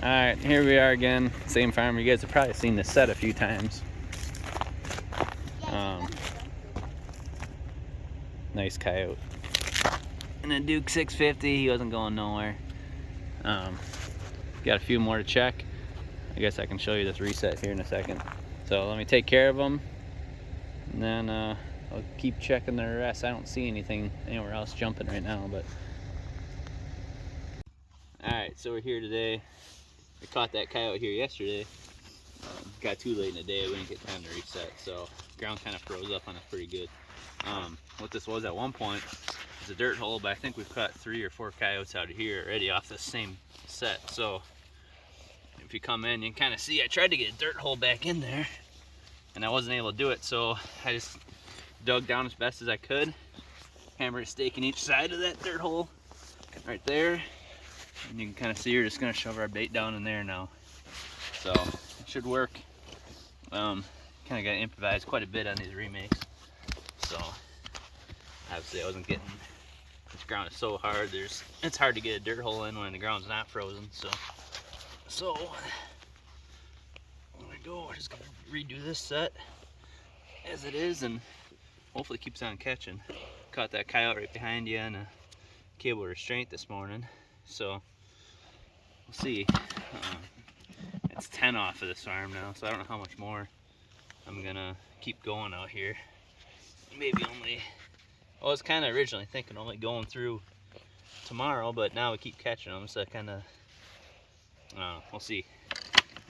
Alright, here we are again, same farm. You guys have probably seen this set a few times. Nice coyote. And then Duke 650, he wasn't going nowhere. Got a few more to check. I guess I can show you this reset here in a second. So let me take care of them, and then I'll keep checking the rest. I don't see anything anywhere else jumping right now, but. Alright, so we're here today. We caught that coyote here yesterday. Got too late in the day, we didn't get time to reset, so ground kind of froze up on us pretty good. What this was at one point is a dirt hole, but I think we've caught 3 or 4 coyotes out of here already off this same set. So if you come in, you can kind of see I tried to get a dirt hole back in there, and I wasn't able to do it, so I just dug down as best as I could, hammered a stake in each side of that dirt hole right there. And you can kind of see we're just going to shove our bait down in there now. So it should work. Kind of got to improvise quite a bit on these remakes. So obviously I wasn't getting, this ground is so hard, it's hard to get a dirt hole in when the ground's not frozen. So there we go. We're just going to redo this set as it is and hopefully it keeps on catching. Caught that coyote right behind you on a cable restraint this morning. So we'll see. It's 10 off of this farm now, so I don't know how much more I'm gonna keep going out here. Maybe only, I was kind of originally thinking only going through tomorrow, but now we keep catching them, so I kind of, we'll see.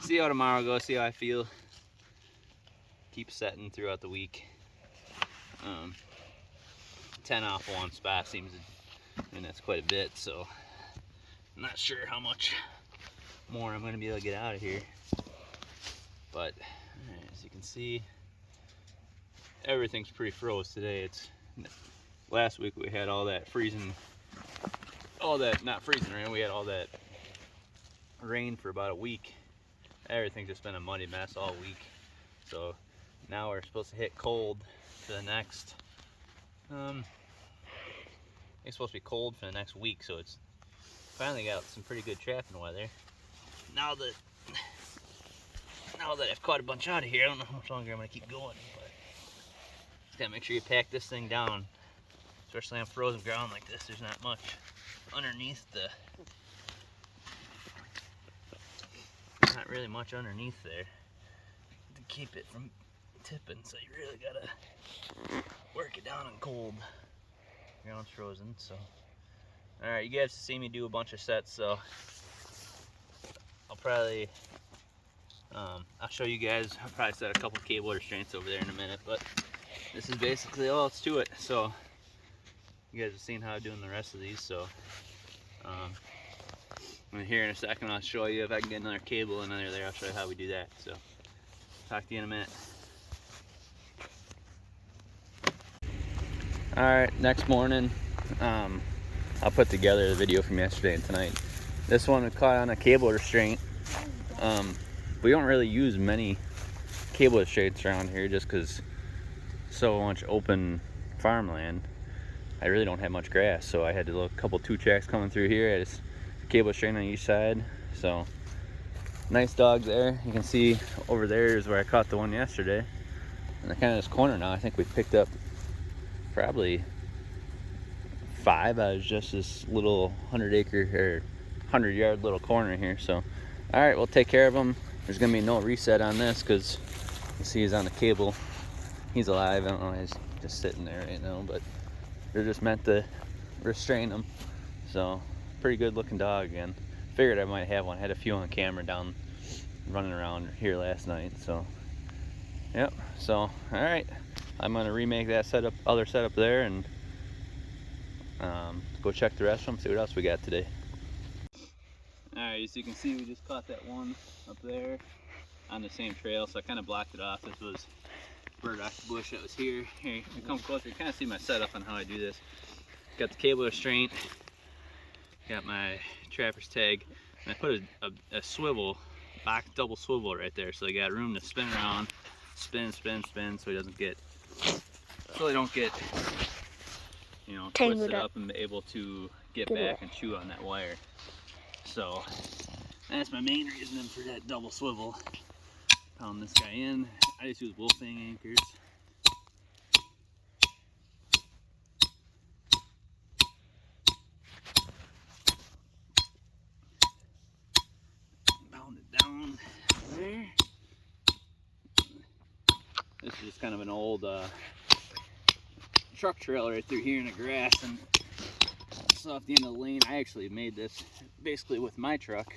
See how tomorrow goes, see how I feel. Keep setting throughout the week. 10 off one spot seems, that's quite a bit, so I'm not sure how much more I'm going to be able to get out of here. But as you can see, everything's pretty froze today. Last week we had all that freezing, not freezing rain, we had all that rain for about a week. Everything's just been a muddy mess all week. So now we're supposed to hit cold for the next, it's supposed to be cold for the next week, so it's finally got some pretty good trapping weather. Now that I've caught a bunch out of here, I don't know how much longer I'm gonna keep going, but just gotta make sure you pack this thing down, especially on frozen ground like this. There's not much underneath not really much underneath there to keep it from tipping, so you really gotta work it down in cold. Ground's frozen, so. Alright, you guys see me do a bunch of sets, so I'll probably, I'll show you guys. I'll probably set a couple cable restraints over there in a minute, but this is basically all it's to it. So you guys have seen how I'm doing the rest of these, so and here in a second I'll show you if I can get another cable and under there. I'll show you how we do that. So talk to you in a minute. Alright, next morning, I'll put together the video from yesterday and tonight. This one was caught on a cable restraint. We don't really use many cable restraints around here just because so much open farmland. I really don't have much grass, so I had to look a couple 2 tracks coming through here. I just cable restraint on each side. So nice dogs there. You can see over there is where I caught the one yesterday. And they're kind of this corner now. I think we picked up probably 5 out of just this little 100-yard little corner here. So all right, we'll take care of them. There's gonna be no reset on this because you see he's on the cable. He's alive. I don't know, he's just sitting there right now, but they're just meant to restrain him. So pretty good looking dog again. Figured I might have one. I had a few on camera down running around here last night. So yep. So all right, I'm gonna remake that other setup there, and go check the rest of them, see what else we got today. Alright, as you can see, we just caught that one up there on the same trail, so I kind of blocked it off. This was burdock bush that was here. Here, you come closer, you kind of see my setup on how I do this. Got the cable restraint, got my trapper's tag, and I put a swivel, double swivel right there, so they got room to spin around, spin, so he doesn't get, you know, twisted up and be able to get back and chew on that wire. So That's my main reason for that double swivel. Pound this guy in. I just use wolfing anchors. Pound it down there. This is just kind of an old truck trailer right through here in the grass, and so off the end of the lane. I actually made this basically with my truck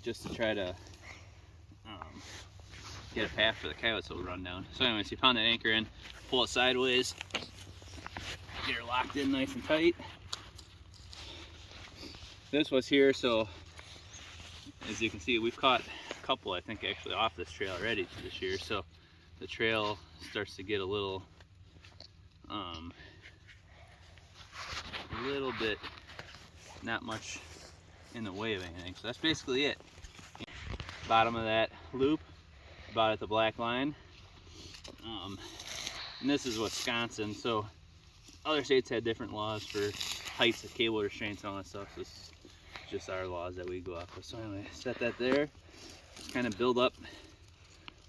just to try to get a path for the coyotes that will run down. So anyways, you pound that anchor in, pull it sideways, get her locked in nice and tight. This was here, so as you can see, we've caught a couple, I think, actually off this trail already this year. So the trail starts to get a little bit not much in the way of anything. So that's basically it. Bottom of that loop, about at the black line. And this is Wisconsin, so other states had different laws for heights of cable restraints and all that stuff. So this is just our laws that we go off of. So anyway, set that there. Kind of build up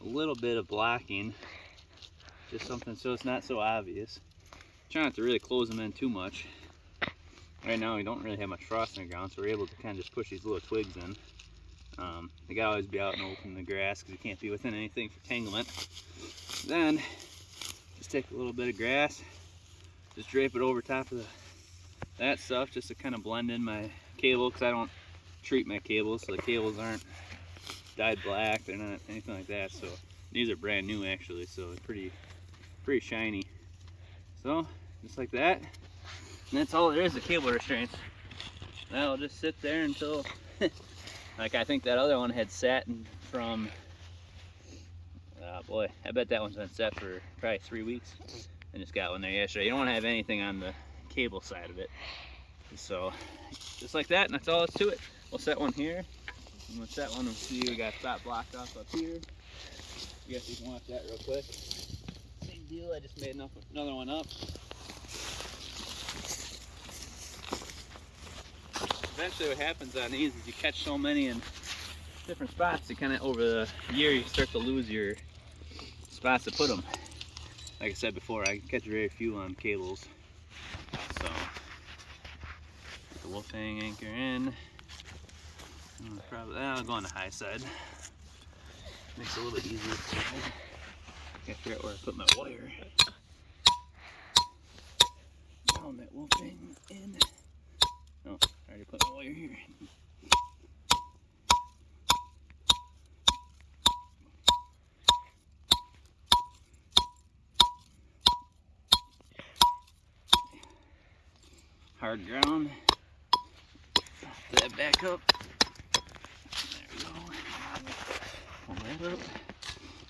a little bit of blocking, just something so it's not so obvious. Try not to really close them in too much. Right now we don't really have much frost in the ground, so we're able to kind of just push these little twigs in. They gotta always be out and open in the grass because you can't be within anything for tanglement. Then just take a little bit of grass, just drape it over top of that stuff just to kind of blend in my cable, because I don't treat my cables, so the cables aren't dyed black, they're not anything like that. So these are brand new actually, so they're pretty shiny. So just like that, and that's all there is to cable restraints. That'll just sit there until like I think that other one had sat from boy, I bet that one's been set for probably 3 weeks. I just got one there yesterday. You don't want to have anything on the cable side of it. So just like that, and that's all that's to it. We'll set one here, and we'll set one and see we got spot blocked off up here. I guess you can watch that real quick. Same deal, I just made another one up. Eventually what happens on these is you catch so many in different spots, you kind of over the year you start to lose your spots to put them. Like I said before, I catch very few on cables. So put the wolfing anchor in. I'll go on the high side. Makes it a little bit easier. Gotta figure out where I put my wire. Pound that wolfing in. Oh, I already put my wire here. Hard ground. Put that back up. There we go. Pull that up.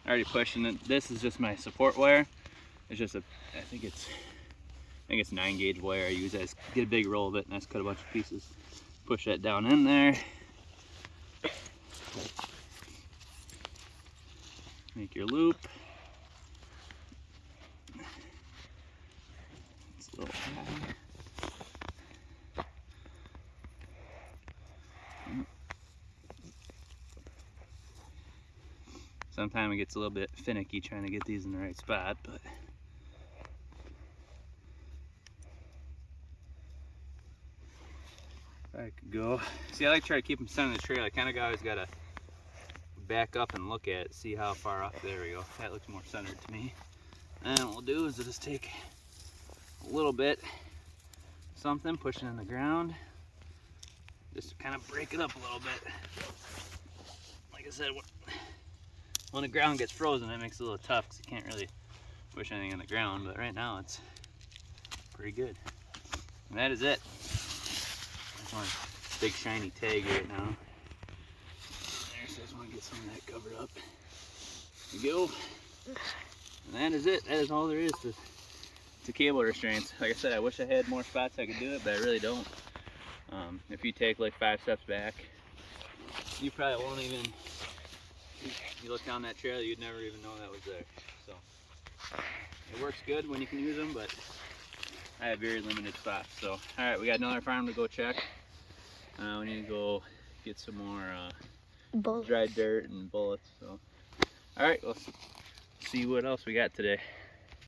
I already pushing it. This is just my support wire. It's just I think it's 9 gauge wire I use. I just get a big roll of it and I just cut a bunch of pieces. Push that down in there. Make your loop. It's a little high. Sometimes it gets a little bit finicky trying to get these in the right spot, but if I could go. See, I like to try to keep them center of the trail. I kind of always got to back up and look at it, see how far off. There we go. That looks more centered to me. And what we'll do is just take a little bit, something, push it in the ground, just to kind of break it up a little bit. Like I said, when the ground gets frozen, it makes it a little tough because you can't really push anything in the ground, but right now it's pretty good. And that is it. That's one big shiny tag right now. There, so I just want to get some of that covered up. There we go. And that is it. That is all there is to cable restraints. Like I said, I wish I had more spots I could do it, but I really don't. If you take like 5 steps back, you probably won't even, you look down that trail, you'd never even know that was there. So it works good when you can use them, but I have very limited spots. So all right, we got another farm to go check. We need to go get some more Bullets. dry dirt and bullets. So, all right, let's see what else we got today.